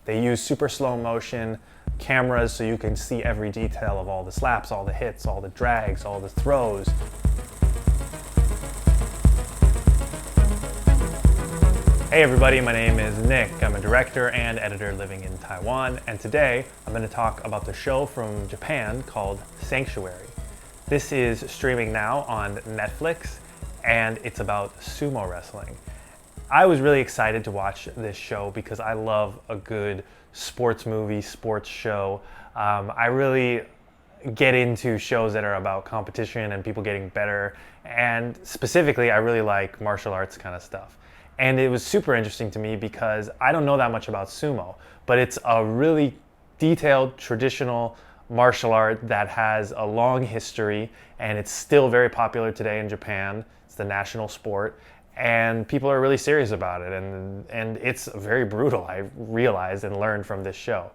They use super slow motion cameras so you can see every detail of all the slaps, all the hits, all the drags, all the throws. Hey everybody, my name is Nick. I'm a director and editor living in Taiwan, and today I'm going to talk about the show from Japan called Sanctuary. This is streaming now on Netflix, and it's about sumo wrestling. I was really excited to watch this show because I love a good sports movie, sports show. I really get into shows that are about competition and people getting better, and specifically I really like martial arts kind of stuff. And it was super interesting to me because I don't know that much about sumo, but it's a really detailed, traditional martial art that has a long history, and it's still very popular today in Japan. It's the national sport, and people are really serious about it, and it's very brutal, I realized and learned from this show.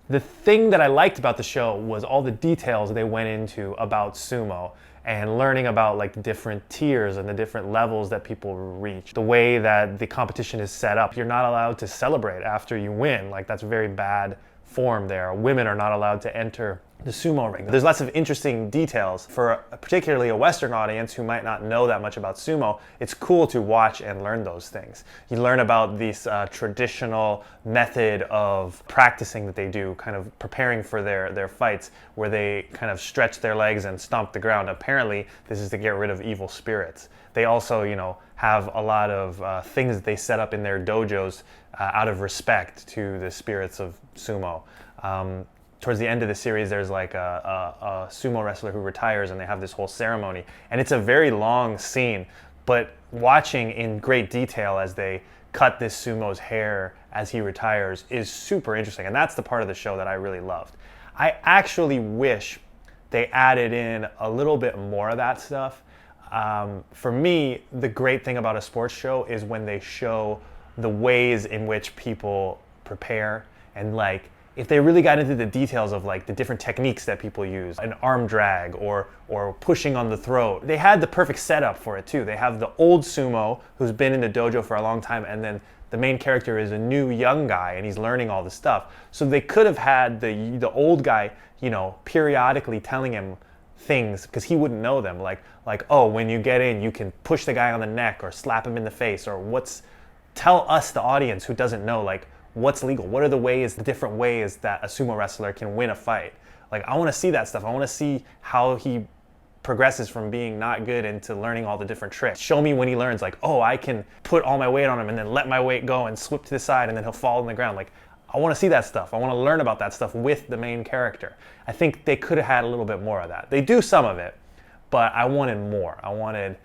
The thing that I liked about the show was all the details they went into about sumo and learning about like the different tiers and the different levels that people reach. The way that the competition is set up, you're not allowed to celebrate after you win. Like, that's very bad form there. Women are not allowed to enter the sumo ring. There's lots of interesting details for particularly a Western audience who might not know that much about sumo. It's cool to watch and learn those things. You learn about this traditional method of practicing that they do, kind of preparing for their fights, where they kind of stretch their legs and stomp the ground. Apparently, this is to get rid of evil spirits. They also, have a lot of things that they set up in their dojos out of respect to the spirits of sumo. Towards the end of the series, there's like a sumo wrestler who retires, and they have this whole ceremony. And it's a very long scene, but watching in great detail as they cut this sumo's hair as he retires is super interesting. And that's the part of the show that I really loved. I actually wish they added in a little bit more of that stuff. For me, the great thing about a sports show is when they show the ways in which people prepare, and like, if they really got into the details of like the different techniques that people use, an arm drag or pushing on the throat. They had the perfect setup for it too. They have the old sumo who's been in the dojo for a long time, and then the main character is a new young guy and he's learning all the stuff. So they could have had the old guy, periodically telling him things because he wouldn't know them. Like, oh, when you get in, you can push the guy on the neck or slap him in the face, or tell us, the audience who doesn't know, like, what's legal? What are the different ways that a sumo wrestler can win a fight? Like, I want to see that stuff. I want to see how he progresses from being not good into learning all the different tricks. Show me when he learns, like, oh, I can put all my weight on him and then let my weight go and slip to the side and then he'll fall on the ground. Like, I want to see that stuff. I want to learn about that stuff with the main character. I think they could have had a little bit more of that. They do some of it, but I wanted more. I wanted,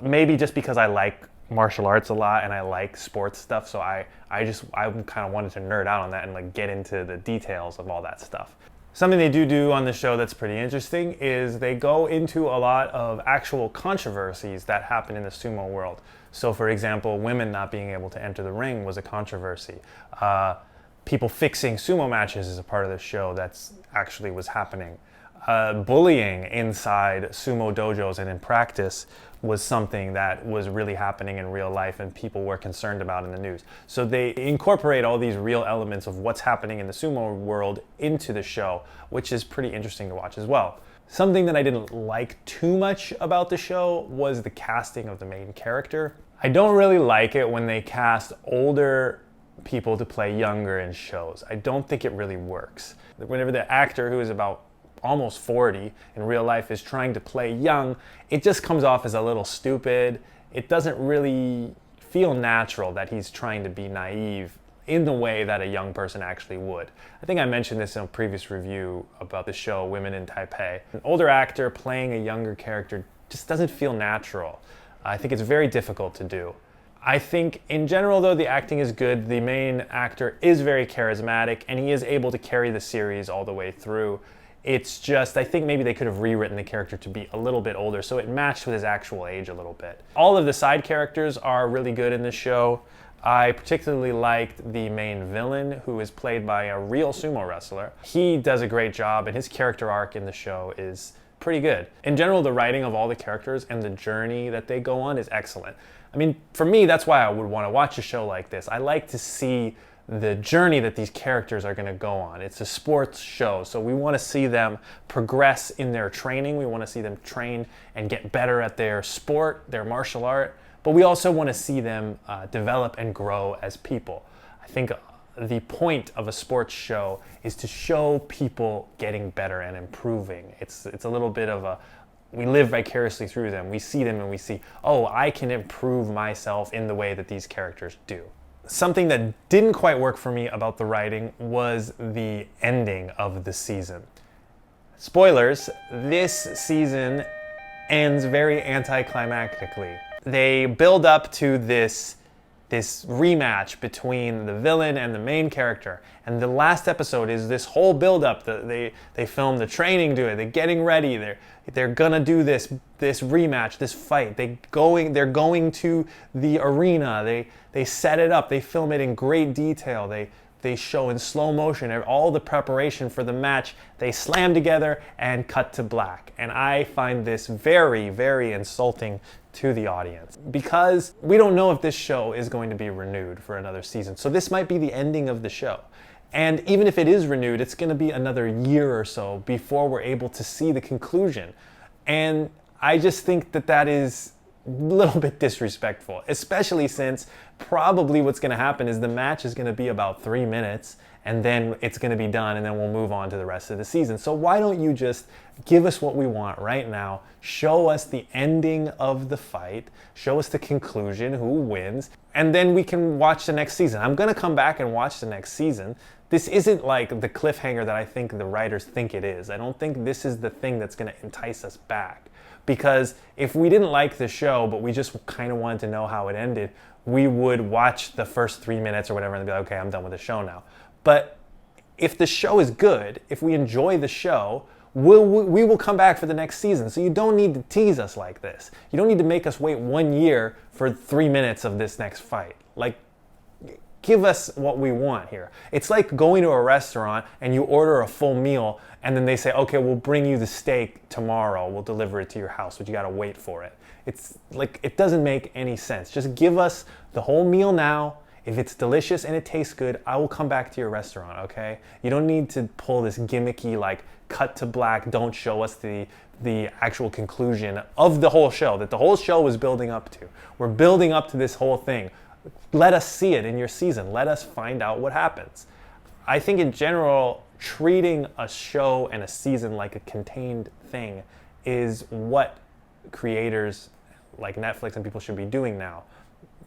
maybe just because I like martial arts a lot and I like sports stuff, so I kind of wanted to nerd out on that and like get into the details of all that stuff. Something they do on the show that's pretty interesting is they go into a lot of actual controversies that happen in the sumo world. So for example, women not being able to enter the ring was a controversy. People fixing sumo matches is a part of the show that's actually was happening. Bullying inside sumo dojos and in practice was something that was really happening in real life and people were concerned about in the news. So they incorporate all these real elements of what's happening in the sumo world into the show, which is pretty interesting to watch as well. Something that I didn't like too much about the show was the casting of the main character. I don't really like it when they cast older people to play younger in shows. I don't think it really works. Whenever the actor, who is about almost 40 in real life, is trying to play young, it just comes off as a little stupid. It doesn't really feel natural that he's trying to be naive in the way that a young person actually would. I think I mentioned this in a previous review about the show Women in Taipei. An older actor playing a younger character just doesn't feel natural. I think it's very difficult to do. I think in general, though, the acting is good. The main actor is very charismatic and he is able to carry the series all the way through. It's just, I think maybe they could have rewritten the character to be a little bit older so it matched with his actual age a little bit. All of the side characters are really good in this show. I particularly liked the main villain, who is played by a real sumo wrestler. He does a great job, and his character arc in the show is pretty good. In general, the writing of all the characters and the journey that they go on is excellent. I mean, for me, that's why I would want to watch a show like this. I like to see the journey that these characters are going to go on. It's a sports show, so we want to see them progress in their training. We want to see them train and get better at their sport, their martial art, but we also want to see them develop and grow as people. I think the point of a sports show is to show people getting better and improving. It's a little bit of we live vicariously through them. We see them and we see, oh, I can improve myself in the way that these characters do. Something that didn't quite work for me about the writing was the ending of the season. Spoilers, this season ends very anticlimactically. They build up to this rematch between the villain and the main character. And the last episode is this whole build-up. They film the training, do it. They're getting ready. They're gonna do this rematch, this fight. They're going to the arena. They set it up. They film it in great detail. They show in slow motion all the preparation for the match. They slam together and cut to black. And I find this very, very insulting to the audience because we don't know if this show is going to be renewed for another season. So this might be the ending of the show. And even if it is renewed, it's going to be another year or so before we're able to see the conclusion. And I just think that is a little bit disrespectful, especially since probably what's going to happen is the match is going to be about 3 minutes and then it's going to be done and then we'll move on to the rest of the season. So why don't you just give us what we want right now, show us the ending of the fight, show us the conclusion, who wins, and then we can watch the next season. I'm going to come back and watch the next season. This isn't like the cliffhanger that I think the writers think it is. I don't think this is the thing that's going to entice us back. Because if we didn't like the show, but we just kind of wanted to know how it ended, we would watch the first 3 minutes or whatever and be like, okay, I'm done with the show now. But if the show is good, if we enjoy the show, we will come back for the next season. So you don't need to tease us like this. You don't need to make us wait 1 year for 3 minutes of this next fight. Like, give us what we want here. It's like going to a restaurant and you order a full meal and then they say, okay, we'll bring you the steak tomorrow. We'll deliver it to your house, but you gotta wait for it. It's like, it doesn't make any sense. Just give us the whole meal now. If it's delicious and it tastes good, I will come back to your restaurant, okay? You don't need to pull this gimmicky, like, cut to black, don't show us the actual conclusion of the whole show, that the whole show was building up to. We're building up to this whole thing. Let us see it in your season. Let us find out what happens. I think in general, treating a show and a season like a contained thing is what creators like Netflix and people should be doing now.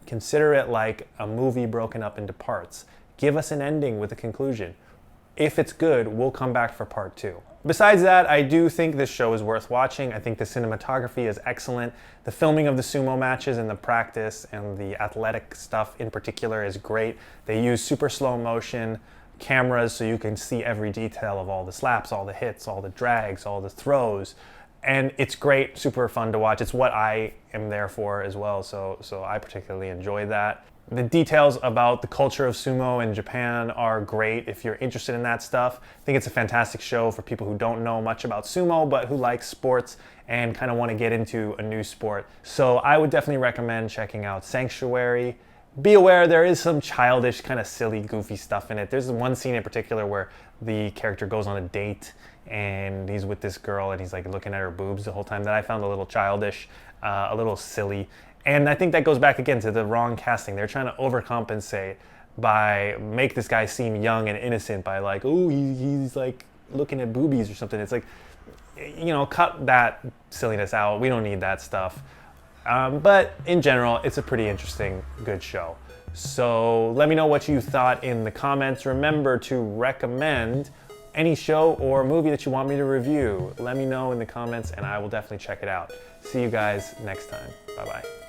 Consider it like a movie broken up into parts. Give us an ending with a conclusion. If it's good, we'll come back for part 2. Besides that, I do think this show is worth watching. I think the cinematography is excellent. The filming of the sumo matches and the practice and the athletic stuff in particular is great. They use super slow motion cameras so you can see every detail of all the slaps, all the hits, all the drags, all the throws. And it's great, super fun to watch. It's what I am there for as well, so I particularly enjoy that. The details about the culture of sumo in Japan are great if you're interested in that stuff. I think it's a fantastic show for people who don't know much about sumo but who like sports and kind of want to get into a new sport. So I would definitely recommend checking out Sanctuary. Be aware there is some childish, kind of silly, goofy stuff in it. There's one scene in particular where the character goes on a date and he's with this girl and he's like looking at her boobs the whole time, that I found a little childish, a little silly. And I think that goes back again to the wrong casting. They're trying to overcompensate by make this guy seem young and innocent by like, oh, he's like looking at boobies or something. It's like, you know, cut that silliness out. We don't need that stuff. But in general, it's a pretty interesting, good show. So let me know what you thought in the comments. Remember to recommend any show or movie that you want me to review. Let me know in the comments and I will definitely check it out. See you guys next time. Bye-bye.